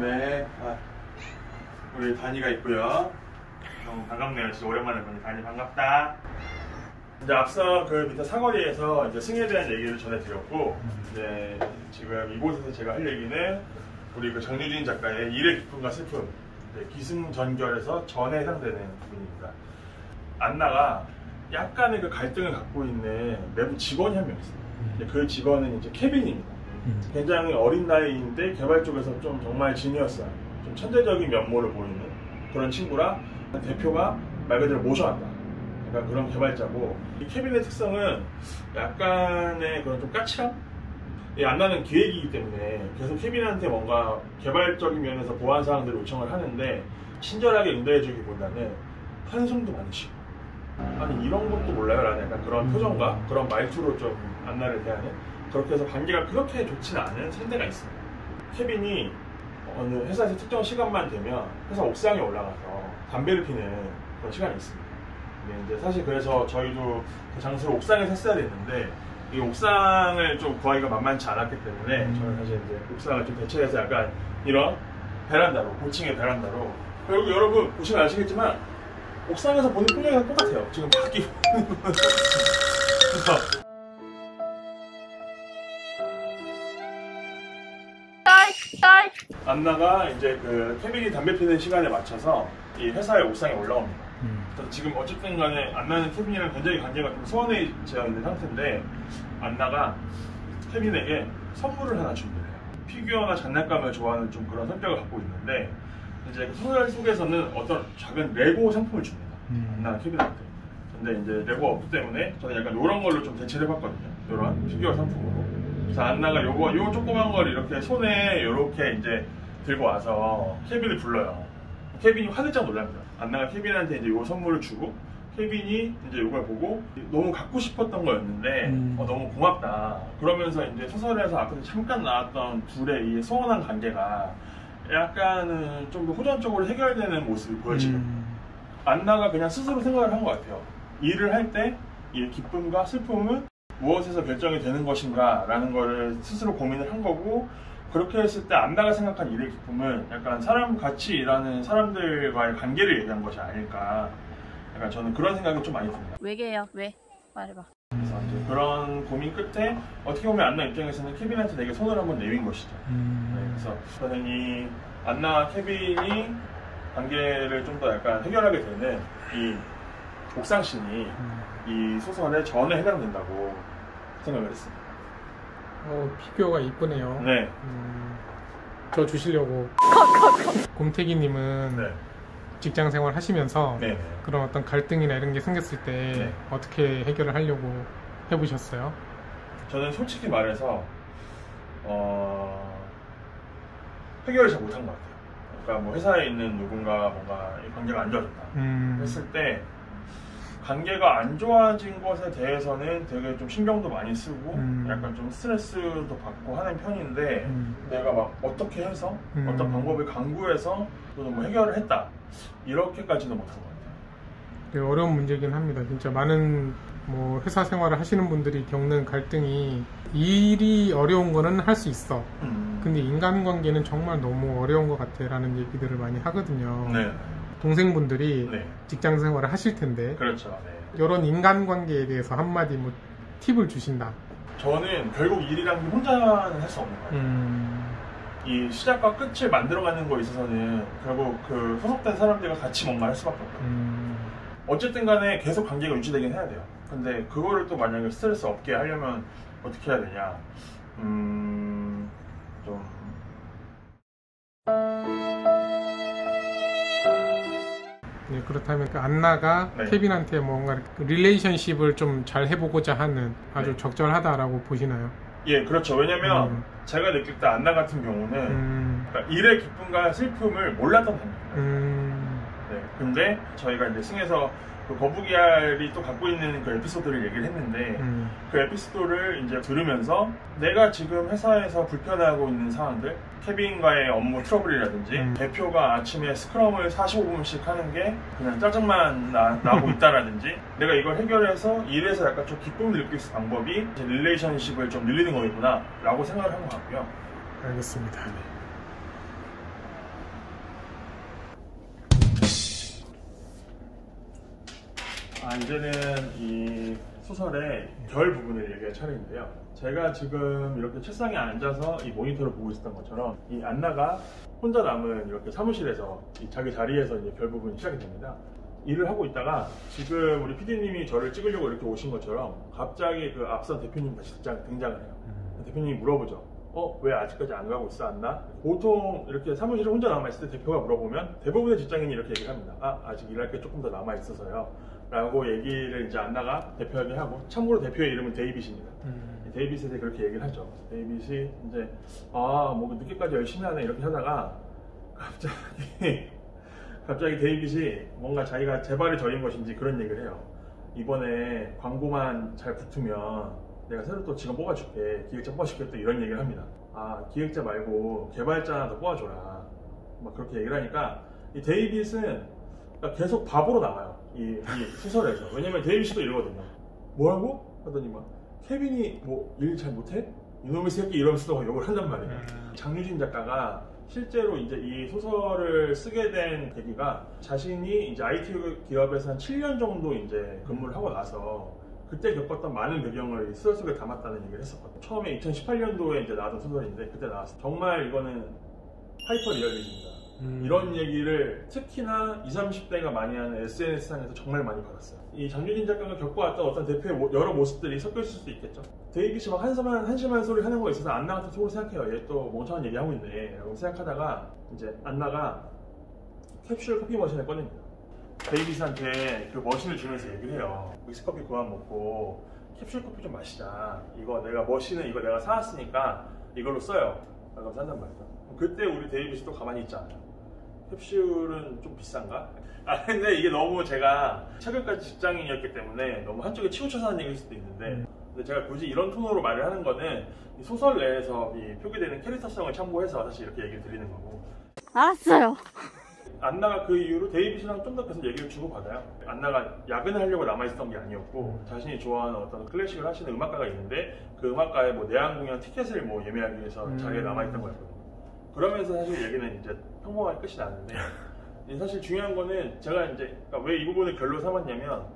네. 우리 다니가 있고요. 너무 반갑네요. 진짜 오랜만에 보니 다니 반갑다. 이제 앞서 그 밑에 사거리에서 이제 승에 대한 얘기를 전해드렸고, 이제 지금 이곳에서 제가 할 얘기는 우리 그 정유진 작가의 일의 기쁨과 슬픔, 기승전결에서 전에 해당되는 부분입니다. 안나가 약간의 그 갈등을 갖고 있는 내부 직원이 한 명 있어요. 그 직원은 이제 케빈입니다. 굉장히 어린 나이인데 개발 쪽에서 좀 정말 지니어스한, 좀 천재적인 면모를 보이는 그런 친구라 대표가 말 그대로 모셔왔다. 그러니까 그런 개발자고, 이 케빈의 특성은 약간의 그런 좀 까칠함? 이 안나는 기획이기 때문에 계속 케빈한테 뭔가 개발적인 면에서 보완 사항들을 요청을 하는데 친절하게 응대해주기보다는 한숨도 많이 쉬고, 아니 이런 것도 몰라요? 라는 약간 그런 표정과 그런 말투로 좀 안나를 대하는, 그렇게 해서 관계가 그렇게 좋지는 않은 상대가 있습니다. 케빈이 어느 회사에서 특정 시간만 되면 회사 옥상에 올라가서 담배를 피는 그런 시간이 있습니다. 근데 이제 사실 그래서 저희도 그 장소를 옥상에서 했어야 됐는데 이 옥상을 좀 구하기가 만만치 않았기 때문에 저는 사실 이제 옥상을 좀 대체해서 약간 이런 베란다로, 고층의 베란다로, 그리고 여러분 보시면 아시겠지만 옥상에서 보는 풍경이랑 똑같아요. 지금 밖이 그래서 안나가 이제 그 케빈이 담배 피는 시간에 맞춰서 이 회사의 옥상에 올라옵니다. 그래서 지금 어쨌든 간에 안나는 케빈이랑 굉장히 관계가 좀 소원해져 있는 상태인데, 안나가 케빈에게 선물을 하나 준비해요. 피규어나 장난감을 좋아하는 좀 그런 성격을 갖고 있는데, 이제 그 소설 속에서는 어떤 작은 레고 상품을 줍니다. 안나가 케빈한테. 근데 이제 레고가 없기 때문에 저는 약간 이런 걸로 좀 대체를 해봤거든요. 이런 피규어 상품으로. 그래서 안나가 요 조그만 걸 이렇게 손에 이렇게 이제 들고 와서 케빈을 불러요. 케빈이 화들짝 놀랍니다. 안나가 케빈한테 이제 요 선물을 주고, 케빈이 이제 이걸 보고 너무 갖고 싶었던 거였는데 너무 고맙다. 그러면서 이제 소설에서 앞에서 잠깐 나왔던 둘의 이 소원한 관계가 약간은 좀 더 호전적으로 해결되는 모습이 보여지거든요. 안나가 그냥 스스로 생각을 한 것 같아요. 일을 할 때 이 기쁨과 슬픔은 무엇에서 결정이 되는 것인가 라는 거를 스스로 고민을 한 거고, 그렇게 했을 때 안나가 생각한 일의 기쁨은 약간 같이 일하는 사람들과의 관계를 얘기한 것이 아닐까, 약간 저는 그런 생각이 좀 많이 듭니다. 왜게요? 왜? 말해봐. 그래서 이제 그런 고민 끝에 어떻게 보면 안나 입장에서는 케빈한테 되게 손을 한번 내민 것이죠. 네, 그래서 저는 이 안나와 케빈이 관계를 좀 더 약간 해결하게 되는 이 옥상씬이 이 소설의 전에 해당된다고 생각을 했습니다. 피규어가 이쁘네요. 네. 저 주시려고. 곰태기님은 직장 생활 하시면서 그런 어떤 갈등이나 이런 게 생겼을 때 어떻게 해결을 하려고 해보셨어요? 저는 솔직히 말해서 해결을 잘 못한 것 같아요. 그러니까 뭐 회사에 있는 누군가 뭔가 관계가 안 좋아졌다 했을 때 관계가 안 좋아진 것에 대해서는 되게 좀 신경도 많이 쓰고 약간 좀 스트레스도 받고 하는 편인데, 내가 막 어떻게 해서 어떤 방법을 강구해서 또는 뭐 해결을 했다 이렇게까지는 못한 것 같아요. 네, 어려운 문제긴 합니다. 진짜 많은 뭐 회사 생활을 하시는 분들이 겪는 갈등이, 일이 어려운 거는 할 수 있어. 근데 인간관계는 정말 너무 어려운 것 같아 라는 얘기들을 많이 하거든요. 네. 동생분들이 직장 생활을 하실 텐데, 그렇죠. 이런 인간관계에 대해서 한마디 뭐 팁을 주신다. 저는 결국 일이란 게 혼자는 할 수 없는 것 같아요. 이 시작과 끝을 만들어가는 거에 있어서는 결국 그 소속된 사람들과 같이 뭔가 할 수밖에 없거든요. 어쨌든 간에 계속 관계가 유지되긴 해야 돼요. 근데 그거를 또 만약에 스트레스 없게 하려면 어떻게 해야 되냐, 좀 네, 그렇다면 그 안나가 케빈한테 뭔가 릴레이션십을 좀 잘 해보고자 하는 아주 적절하다라고 보시나요? 예, 그렇죠. 왜냐면 제가 느낄 때 안나 같은 경우는 그러니까 일의 기쁨과 슬픔을 몰랐던 단계입니다. 네, 근데 저희가 이제 승에서 그 거북이알이 또 갖고 있는 그 에피소드를 얘기를 했는데, 그 에피소드를 이제 들으면서 내가 지금 회사에서 불편해하고 있는 상황들, 케빈과의 업무 트러블이라든지 대표가 아침에 스크럼을 45분씩 하는 게 그냥 짜증만 나고 있다라든지, 내가 이걸 해결해서 일에서 약간 좀 기쁨을 느낄 수 있는 방법이 이제 릴레이션십을 좀 늘리는 거겠구나 라고 생각을 한 것 같고요. 알겠습니다. 이제는 이 소설의 결 부분을 얘기할 차례인데요. 제가 지금 이렇게 책상에 앉아서 이 모니터를 보고 있었던 것처럼 이 안나가 혼자 남은 이렇게 사무실에서 이 자기 자리에서 이제 결 부분이 시작이 됩니다. 일을 하고 있다가 지금 우리 PD님이 저를 찍으려고 이렇게 오신 것처럼 갑자기 그 앞선 대표님 다시 등장을 해요. 대표님이 물어보죠. 왜 아직까지 안 가고 있어, 안나? 보통 이렇게 사무실에 혼자 남아있을 때 대표가 물어보면 대부분의 직장인이 이렇게 얘기를 합니다. 아직 일할 게 조금 더 남아있어서요. 라고 얘기를 이제 안나가 대표에게 하고, 참고로 대표의 이름은 데이빗입니다. 데이빗에 대해 그렇게 얘기를 하죠. 데이빗이 이제, 뭐 늦게까지 열심히 하네, 이렇게 하다가 갑자기 데이빗이 뭔가 자기가 재발이 저린 것인지 그런 얘기를 해요. 이번에 광고만 잘 붙으면 내가 새로 또 직원 뽑아줄게, 기획자 뽑아줄게, 또 이런 얘기를 합니다. 기획자 말고 개발자 하나 더 뽑아줘라, 막 그렇게 얘기를 하니까 이 데이빗은 계속 바보로 나와요, 이 소설에서. 왜냐면 데이빗이 또 이러거든요. 뭐라고? 하더니 막 케빈이 뭐 일 잘 못해? 이놈의 새끼, 이러면서 또 욕을 한단 말이에요. 장유진 작가가 실제로 이제 이 소설을 쓰게 된 계기가 자신이 이제 IT 기업에서 한 7년 정도 이제 근무를 하고 나서 그때 겪었던 많은 배경을 소설 속에 담았다는 얘기를 했었거든요. 처음에 2018년도에 이제 나왔던 소설인데 그때 나왔어요. 정말 이거는 하이퍼 리얼리즘이다. 이런 얘기를 특히나 20, 30대가 많이 하는 SNS상에서 정말 많이 받았어요. 이 장유진 작가가 겪어왔던 어떤 대표의 여러 모습들이 섞여 있을 수도 있겠죠. 데이빗이 막 한심한 소리 하는 거에 있어서 안나 같은 속으로 생각해요. 얘 또 멍청한 얘기하고 있네 라고 생각하다가 이제 안나가 캡슐 커피 머신을 꺼냅니다. 데이빗한테 그 머신을 주면서 얘기를 해요. 믹스커피 그만 먹고 캡슐 커피 좀 마시자. 이거 내가 사왔으니까 이걸로 써요. 라고 산단 말이죠. 그때 우리 데이빗이 또 가만히 있지 않아요. 캡슐은 좀 비싼가? 근데 이게 너무 제가 최근까지 직장인이었기 때문에 너무 한쪽에 치우쳐서 하는 얘기일 수도 있는데, 근데 제가 굳이 이런 톤으로 말을 하는 거는 이 소설 내에서 이 표기되는 캐릭터성을 참고해서 사실 이렇게 얘기를 드리는 거고. 알았어요. 안나가 그 이후로 데이빗이랑 좀 더 계속 얘기를 주고받아요. 안나가 야근을 하려고 남아있었던 게 아니었고 자신이 좋아하는 어떤 클래식을 하시는 음악가가 있는데 그 음악가의 뭐 내한 공연 티켓을 뭐 예매하기 위해서 자리에 남아있던 거였거든요. 그러면서 사실 얘기는 이제 평범하게 끝이 나는데, 사실 중요한 거는 제가 이제 왜 이 부분을 결로 삼았냐면,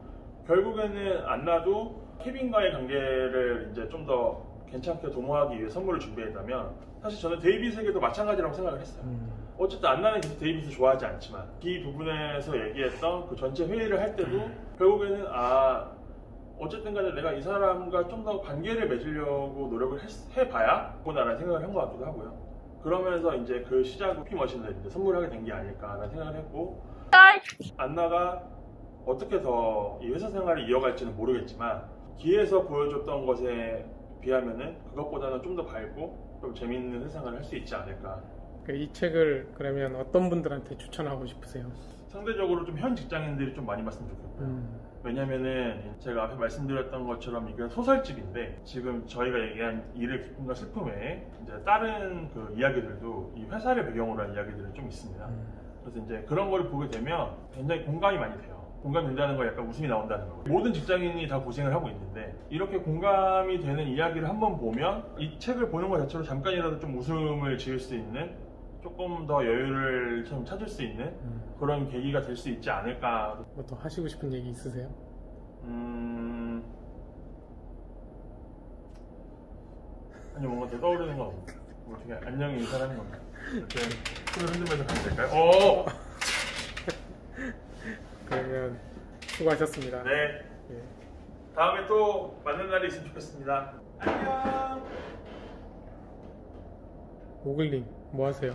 결국에는 안나도 케빈과의 관계를 이제 좀 더 괜찮게 도모하기 위해 선물을 준비했다면, 사실 저는 데이빗에게도 마찬가지라고 생각을 했어요. 어쨌든 안나는 계속 데이빗을 좋아하지 않지만 이 부분에서 얘기했던 그 전체 회의를 할 때도 결국에는 어쨌든 간에 내가 이 사람과 좀 더 관계를 맺으려고 노력을 해봐야 보다라는 생각을 한 것 같기도 하고요. 그러면서 이제 그 시작으로 커피 머신을 이제 선물하게 된 게 아닐까라는 생각을 했고, 안나가 어떻게 더 이 회사 생활을 이어갈지는 모르겠지만 뒤에서 보여줬던 것에 비하면은 그것보다는 좀 더 밝고 좀 재밌는 회사 생활을 할 수 있지 않을까. 이 책을 그러면 어떤 분들한테 추천하고 싶으세요? 상대적으로 좀 현 직장인들이 좀 많이 봤으면 좋겠고요. 왜냐면은 제가 앞에 말씀드렸던 것처럼 이게 소설집인데, 지금 저희가 얘기한 일의 기쁨과 슬픔에 이제 다른 그 이야기들도 이 회사를 배경으로 한 이야기들이 좀 있습니다. 그래서 이제 그런 걸 보게 되면 굉장히 공감이 많이 돼요. 공감이 된다는 건 약간 웃음이 나온다는 거고, 모든 직장인이 다 고생을 하고 있는데 이렇게 공감이 되는 이야기를 한번 보면 이 책을 보는 것 자체로 잠깐이라도 좀 웃음을 지을 수 있는, 조금 더 여유를 좀 찾을 수 있는 그런 계기가 될 수 있지 않을까. 뭐 더 하시고 싶은 얘기 있으세요? 아니 뭔가 더 떠오르는 건 없고, 어떻게 안녕히 인사하는 건가? 이렇게 손을 흔들면서 가면 될까요? 그러면 수고하셨습니다. 네. 다음에 또 만난 날이 있으면 좋겠습니다. 안녕. 오글님 뭐 하세요?